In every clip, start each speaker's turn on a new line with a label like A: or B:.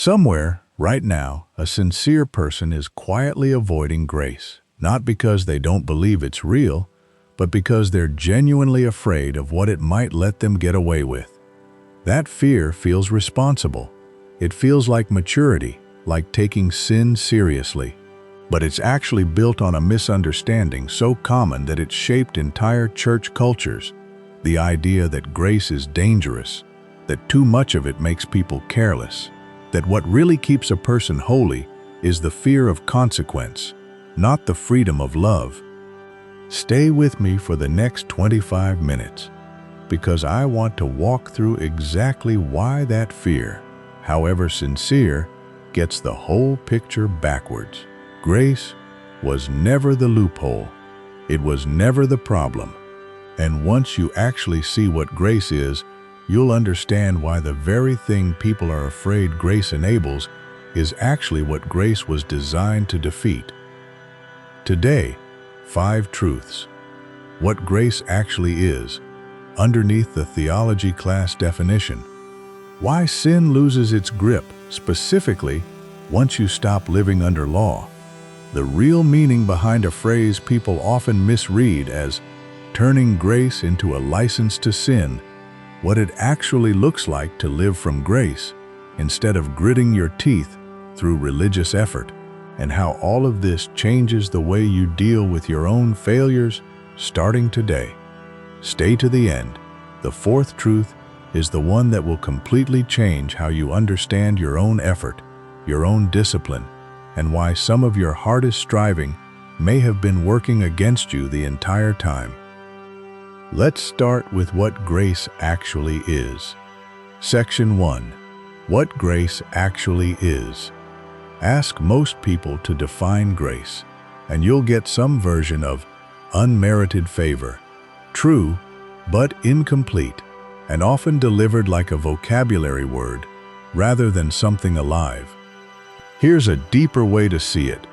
A: Somewhere, right now, a sincere person is quietly avoiding grace, not because they don't believe it's real, but because they're genuinely afraid of what it might let them get away with. That fear feels responsible. It feels like maturity, like taking sin seriously. But it's actually built on a misunderstanding so common that it's shaped entire church cultures. The idea that grace is dangerous, that too much of it makes people careless, that what really keeps a person holy is the fear of consequence, not the freedom of love. Stay with me for the next 25 minutes, because I want to walk through exactly why that fear, however sincere, gets the whole picture backwards. Grace was never the loophole. It was never the problem. And once you actually see what grace is, you'll understand why the very thing people are afraid grace enables is actually what grace was designed to defeat. Today, 5 truths. What grace actually is, underneath the theology class definition. Why sin loses its grip, specifically, once you stop living under law. The real meaning behind a phrase people often misread as turning grace into a license to sin, what it actually looks like to live from grace instead of gritting your teeth through religious effort, and how all of this changes the way you deal with your own failures starting today. Stay to the end. The 4th truth is the one that will completely change how you understand your own effort, your own discipline, and why some of your hardest striving may have been working against you the entire time. Let's start with what grace actually is. Section 1. What grace actually is. Ask most people to define grace, and you'll get some version of unmerited favor, true but incomplete, and often delivered like a vocabulary word rather than something alive. Here's a deeper way to see it.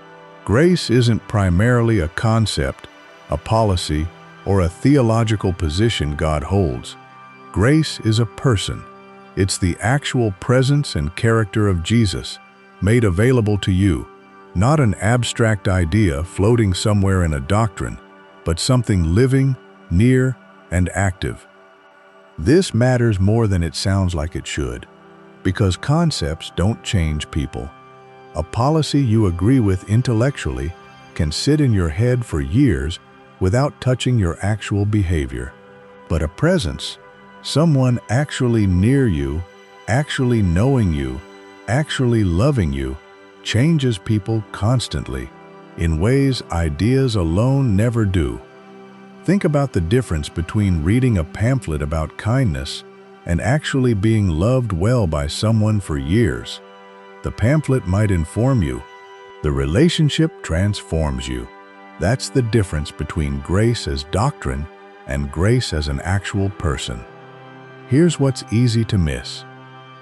A: Grace isn't primarily a concept, a policy, or a theological position God holds. Grace is a person. It's the actual presence and character of Jesus, made available to you, not an abstract idea floating somewhere in a doctrine, but something living, near, and active. This matters more than it sounds like it should, because concepts don't change people. A policy you agree with intellectually can sit in your head for years without touching your actual behavior. But a presence, someone actually near you, actually knowing you, actually loving you, changes people constantly, in ways ideas alone never do. Think about the difference between reading a pamphlet about kindness and actually being loved well by someone for years. The pamphlet might inform you. The relationship transforms you. That's the difference between grace as doctrine and grace as an actual person. Here's what's easy to miss.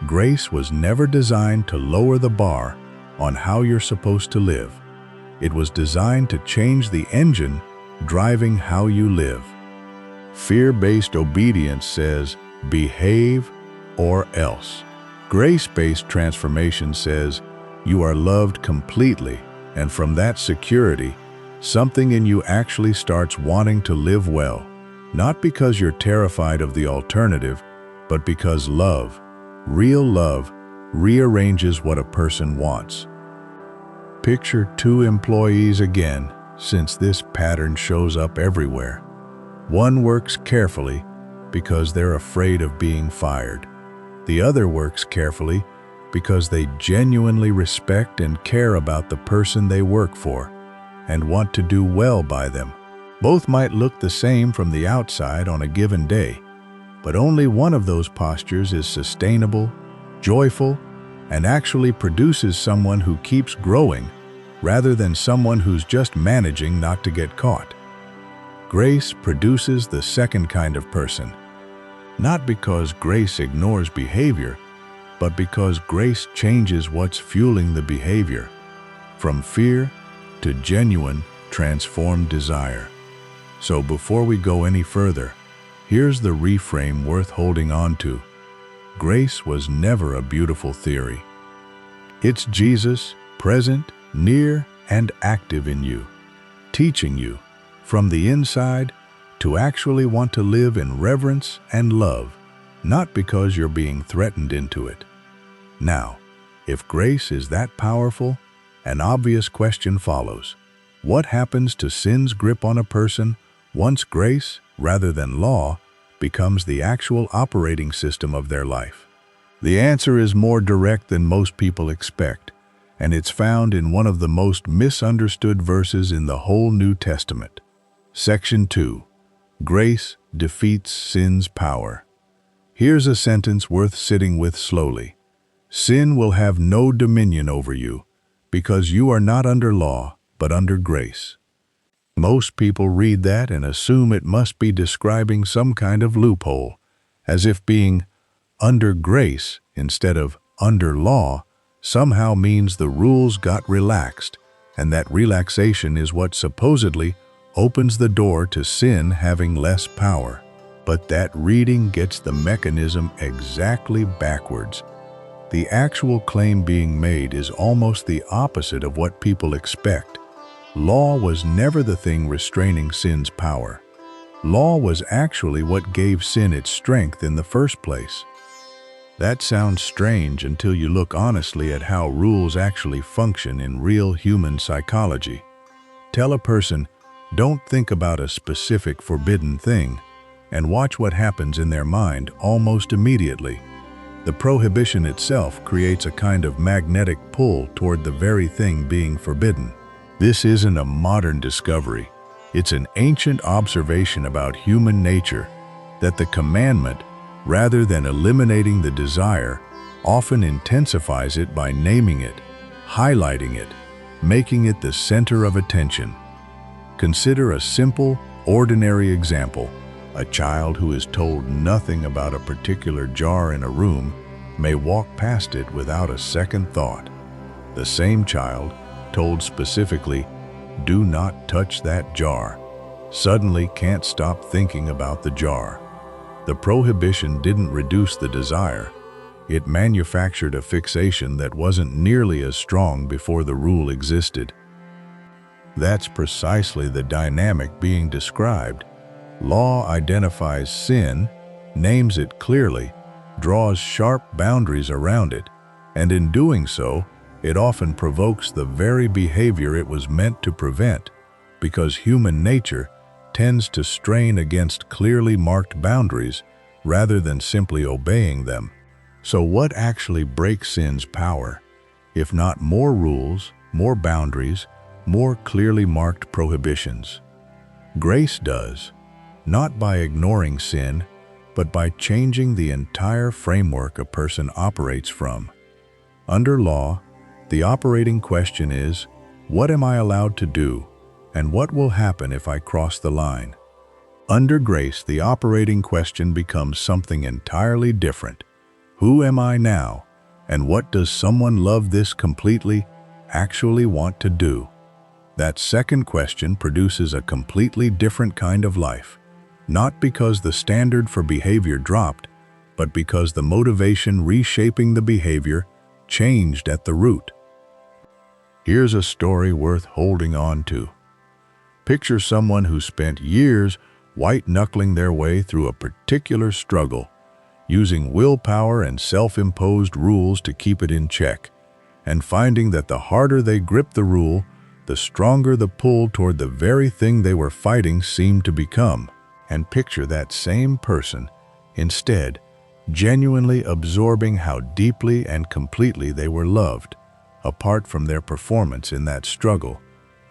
A: Grace was never designed to lower the bar on how you're supposed to live. It was designed to change the engine driving how you live. Fear-based obedience says, behave or else. Grace-based transformation says, you are loved completely, and from that security, something in you actually starts wanting to live well, not because you're terrified of the alternative, but because love, real love, rearranges what a person wants. Picture 2 employees again, since this pattern shows up everywhere. One works carefully because they're afraid of being fired. The other works carefully because they genuinely respect and care about the person they work for and want to do well by them. Both might look the same from the outside on a given day, but only one of those postures is sustainable, joyful, and actually produces someone who keeps growing rather than someone who's just managing not to get caught. Grace produces the second kind of person, not because grace ignores behavior, but because grace changes what's fueling the behavior, from fear to genuine, transformed desire. So before we go any further, here's the reframe worth holding on to. Grace was never a beautiful theory. It's Jesus, present, near, and active in you, teaching you, from the inside, to actually want to live in reverence and love, not because you're being threatened into it. Now, if grace is that powerful, an obvious question follows. What happens to sin's grip on a person once grace, rather than law, becomes the actual operating system of their life? The answer is more direct than most people expect, and it's found in one of the most misunderstood verses in the whole New Testament. Section 2. Grace defeats sin's power. Here's a sentence worth sitting with slowly. Sin will have no dominion over you, because you are not under law, but under grace. Most people read that and assume it must be describing some kind of loophole, as if being under grace instead of under law somehow means the rules got relaxed, and that relaxation is what supposedly opens the door to sin having less power. But that reading gets the mechanism exactly backwards. The actual claim being made is almost the opposite of what people expect. Law was never the thing restraining sin's power. Law was actually what gave sin its strength in the first place. That sounds strange until you look honestly at how rules actually function in real human psychology. Tell a person, don't think about a specific forbidden thing, and watch what happens in their mind almost immediately. The prohibition itself creates a kind of magnetic pull toward the very thing being forbidden. This isn't a modern discovery. It's an ancient observation about human nature that the commandment, rather than eliminating the desire, often intensifies it by naming it, highlighting it, making it the center of attention. Consider a simple, ordinary example. A child who is told nothing about a particular jar in a room may walk past it without a second thought. The same child, told specifically, "Do not touch that jar," suddenly can't stop thinking about the jar. The prohibition didn't reduce the desire. It manufactured a fixation that wasn't nearly as strong before the rule existed. That's precisely the dynamic being described. Law identifies sin, names it clearly, draws sharp boundaries around it, and in doing so, it often provokes the very behavior it was meant to prevent, because human nature tends to strain against clearly marked boundaries rather than simply obeying them. So what actually breaks sin's power, if not more rules, more boundaries, more clearly marked prohibitions? Grace does, not by ignoring sin, but by changing the entire framework a person operates from. Under law, the operating question is, what am I allowed to do, and what will happen if I cross the line? Under grace, the operating question becomes something entirely different. Who am I now, and what does someone love this completely actually want to do? That second question produces a completely different kind of life, not because the standard for behavior dropped, but because the motivation reshaping the behavior changed at the root. Here's a story worth holding on to. Picture someone who spent years white-knuckling their way through a particular struggle, using willpower and self-imposed rules to keep it in check, and finding that the harder they gripped the rule, the stronger the pull toward the very thing they were fighting seemed to become. And picture that same person, instead, genuinely absorbing how deeply and completely they were loved, apart from their performance in that struggle,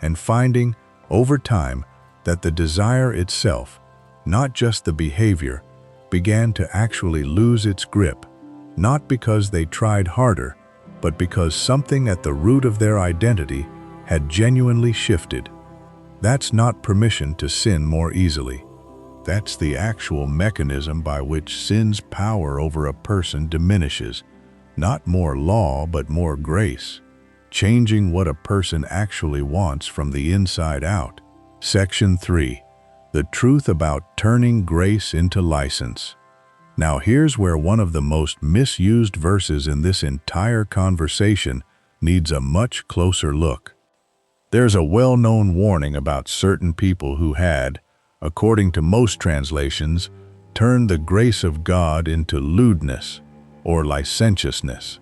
A: and finding, over time, that the desire itself, not just the behavior, began to actually lose its grip, not because they tried harder, but because something at the root of their identity had genuinely shifted. That's not permission to sin more easily. That's the actual mechanism by which sin's power over a person diminishes, not more law but more grace, changing what a person actually wants from the inside out. Section 3. The truth about turning grace into license. Now here's where one of the most misused verses in this entire conversation needs a much closer look. There's a well-known warning about certain people who had, according to most translations, turned the grace of God into lewdness or licentiousness,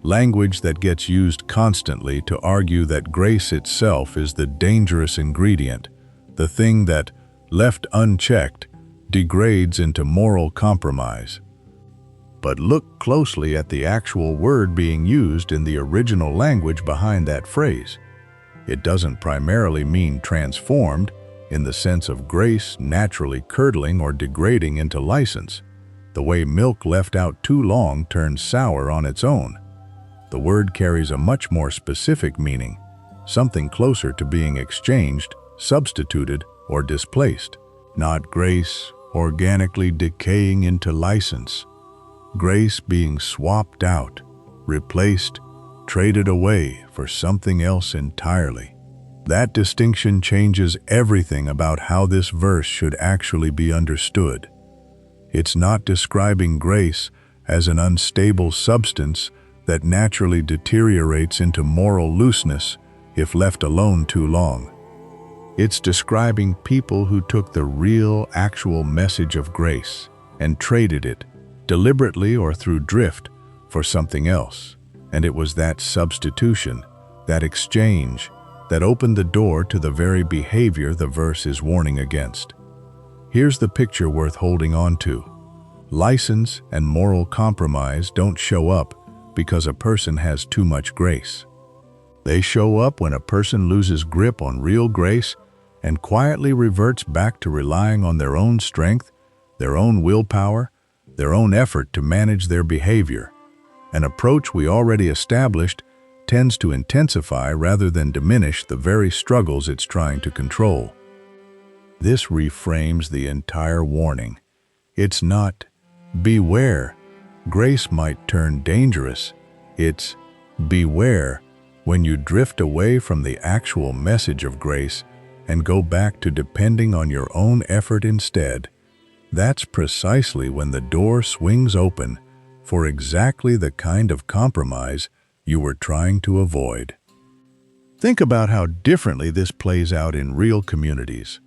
A: language that gets used constantly to argue that grace itself is the dangerous ingredient, the thing that, left unchecked, degrades into moral compromise. But look closely at the actual word being used in the original language behind that phrase. It doesn't primarily mean transformed in the sense of grace naturally curdling or degrading into license, the way milk left out too long turns sour on its own. The word carries a much more specific meaning, something closer to being exchanged, substituted, or displaced. Not grace organically decaying into license. Grace being swapped out, replaced, traded away for something else entirely. That distinction changes everything about how this verse should actually be understood. It's not describing grace as an unstable substance that naturally deteriorates into moral looseness if left alone too long. It's describing people who took the real, actual message of grace and traded it, deliberately or through drift, for something else. And it was that substitution, that exchange, that opened the door to the very behavior the verse is warning against. Here's the picture worth holding on to. License and moral compromise don't show up because a person has too much grace. They show up when a person loses grip on real grace and quietly reverts back to relying on their own strength, their own willpower, their own effort to manage their behavior. An approach we already established tends to intensify rather than diminish the very struggles it's trying to control. This reframes the entire warning. It's not, beware, grace might turn dangerous. It's, beware, when you drift away from the actual message of grace and go back to depending on your own effort instead. That's precisely when the door swings open for exactly the kind of compromise you were trying to avoid. Think about how differently this plays out in real communities.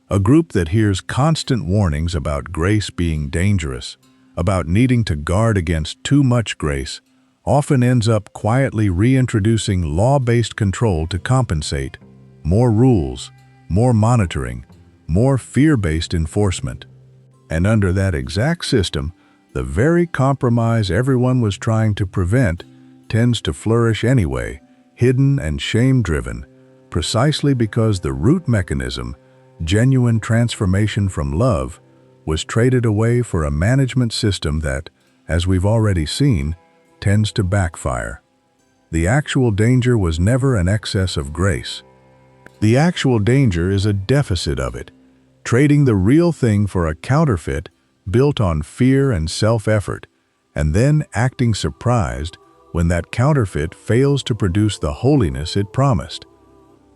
A: A group that hears constant warnings about grace being dangerous, about needing to guard against too much grace, often ends up quietly reintroducing law-based control to compensate. More rules, more monitoring, more fear-based enforcement. And under that exact system, the very compromise everyone was trying to prevent tends to flourish anyway, hidden and shame-driven, precisely because the root mechanism, genuine transformation from love, was traded away for a management system that, as we've already seen, tends to backfire. The actual danger was never an excess of grace. The actual danger is a deficit of it, trading the real thing for a counterfeit built on fear and self-effort, and then acting surprised when that counterfeit fails to produce the holiness it promised.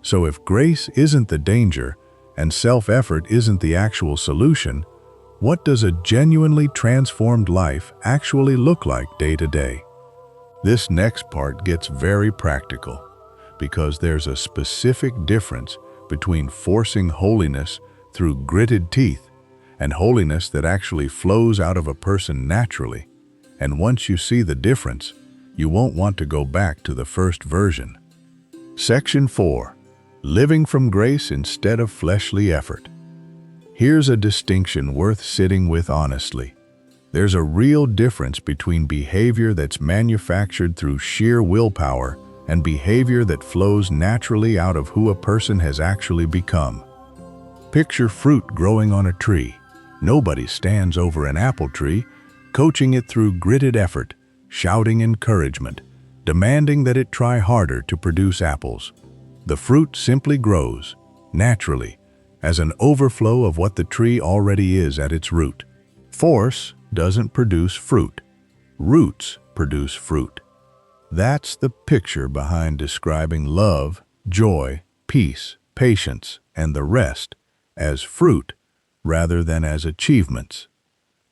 A: So if grace isn't the danger and self-effort isn't the actual solution, what does a genuinely transformed life actually look like day to day? This next part gets very practical, because there's a specific difference between forcing holiness through gritted teeth and holiness that actually flows out of a person naturally. And once you see the difference, you won't want to go back to the first version. Section 4. Living from grace instead of fleshly effort. Here's a distinction worth sitting with honestly. There's a real difference between behavior that's manufactured through sheer willpower and behavior that flows naturally out of who a person has actually become. Picture fruit growing on a tree. Nobody stands over an apple tree, coaching it through gritted effort, shouting encouragement, demanding that it try harder to produce apples. The fruit simply grows, naturally, as an overflow of what the tree already is at its root. Force doesn't produce fruit. Roots produce fruit. That's the picture behind describing love, joy, peace, patience, and the rest as fruit rather than as achievements.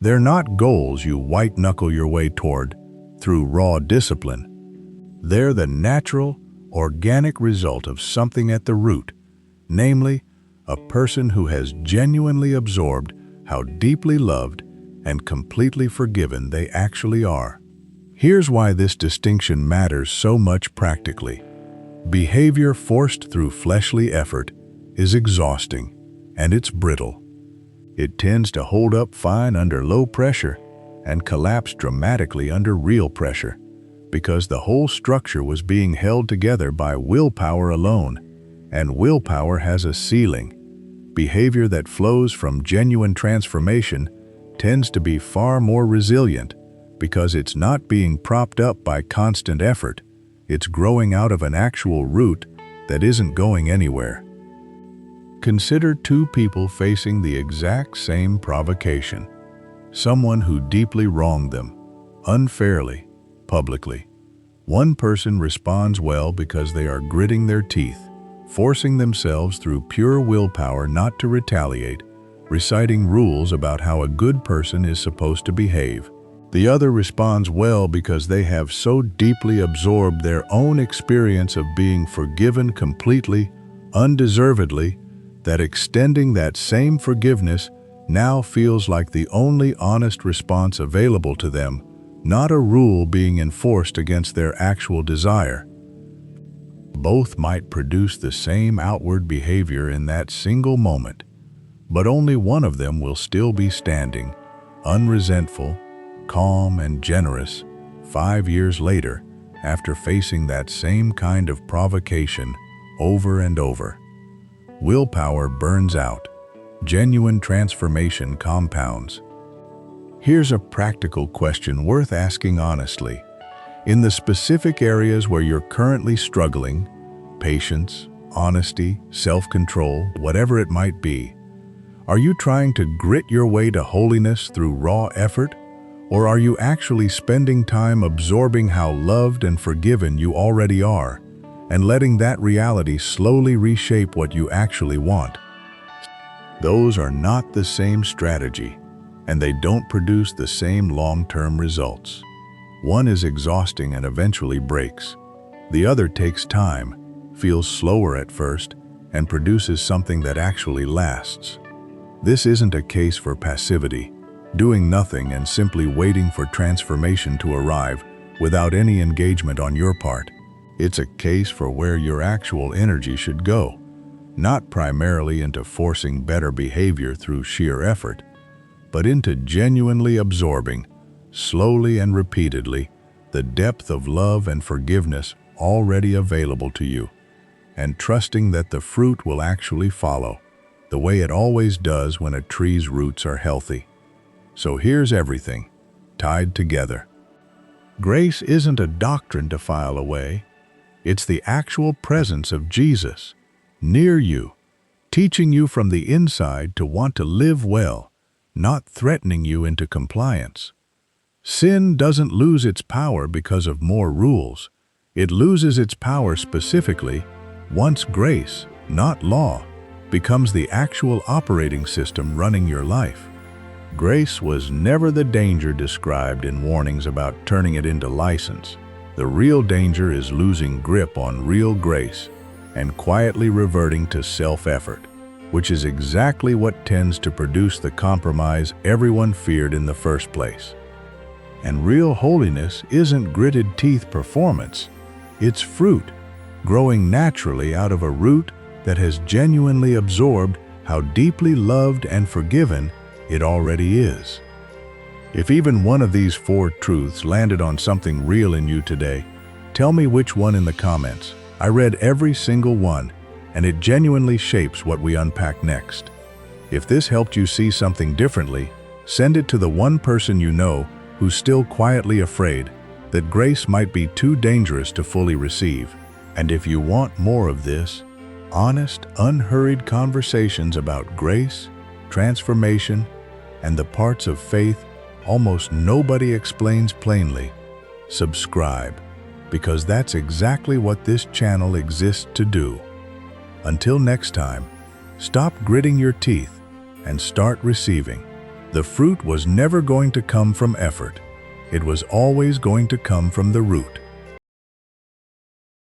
A: They're not goals you white-knuckle your way toward through raw discipline. They're the natural, organic result of something at the root, namely, a person who has genuinely absorbed how deeply loved and completely forgiven they actually are. Here's why this distinction matters so much practically. Behavior forced through fleshly effort is exhausting, and it's brittle. It tends to hold up fine under low pressure and collapse dramatically under real pressure, because the whole structure was being held together by willpower alone, and willpower has a ceiling. Behavior that flows from genuine transformation tends to be far more resilient because it's not being propped up by constant effort. It's growing out of an actual root that isn't going anywhere. Consider two people facing the exact same provocation. Someone who deeply wronged them, unfairly, publicly. One person responds well because they are gritting their teeth, forcing themselves through pure willpower not to retaliate, reciting rules about how a good person is supposed to behave. The other responds well because they have so deeply absorbed their own experience of being forgiven completely, undeservedly, that extending that same forgiveness now feels like the only honest response available to them, not a rule being enforced against their actual desire. Both might produce the same outward behavior in that single moment, but only one of them will still be standing, unresentful, calm and generous, 5 years later, after facing that same kind of provocation over and over. Willpower burns out. Genuine transformation compounds. Here's a practical question worth asking honestly. In the specific areas where you're currently struggling, patience, honesty, self-control, whatever it might be, are you trying to grit your way to holiness through raw effort? Or are you actually spending time absorbing how loved and forgiven you already are, and letting that reality slowly reshape what you actually want? Those are not the same strategy, and they don't produce the same long-term results. One is exhausting and eventually breaks. The other takes time, feels slower at first, and produces something that actually lasts. This isn't a case for passivity, doing nothing and simply waiting for transformation to arrive without any engagement on your part. It's a case for where your actual energy should go, not primarily into forcing better behavior through sheer effort, but into genuinely absorbing, slowly and repeatedly, the depth of love and forgiveness already available to you, and trusting that the fruit will actually follow, the way it always does when a tree's roots are healthy. So here's everything, tied together. Grace isn't a doctrine to file away. It's the actual presence of Jesus, near you, teaching you from the inside to want to live well, not threatening you into compliance. Sin doesn't lose its power because of more rules. It loses its power specifically once grace, not law, becomes the actual operating system running your life. Grace was never the danger described in warnings about turning it into license. The real danger is losing grip on real grace and quietly reverting to self-effort, which is exactly what tends to produce the compromise everyone feared in the first place. And real holiness isn't gritted teeth performance. It's fruit, growing naturally out of a root that has genuinely absorbed how deeply loved and forgiven it already is. If even one of these 4 truths landed on something real in you today, tell me which one in the comments. I read every single one, and it genuinely shapes what we unpack next. If this helped you see something differently, send it to the one person you know who's still quietly afraid that grace might be too dangerous to fully receive. And if you want more of this, honest, unhurried conversations about grace, transformation, and the parts of faith almost nobody explains plainly, subscribe, because that's exactly what this channel exists to do. Until next time, stop gritting your teeth and start receiving. The fruit was never going to come from effort. It was always going to come from the root.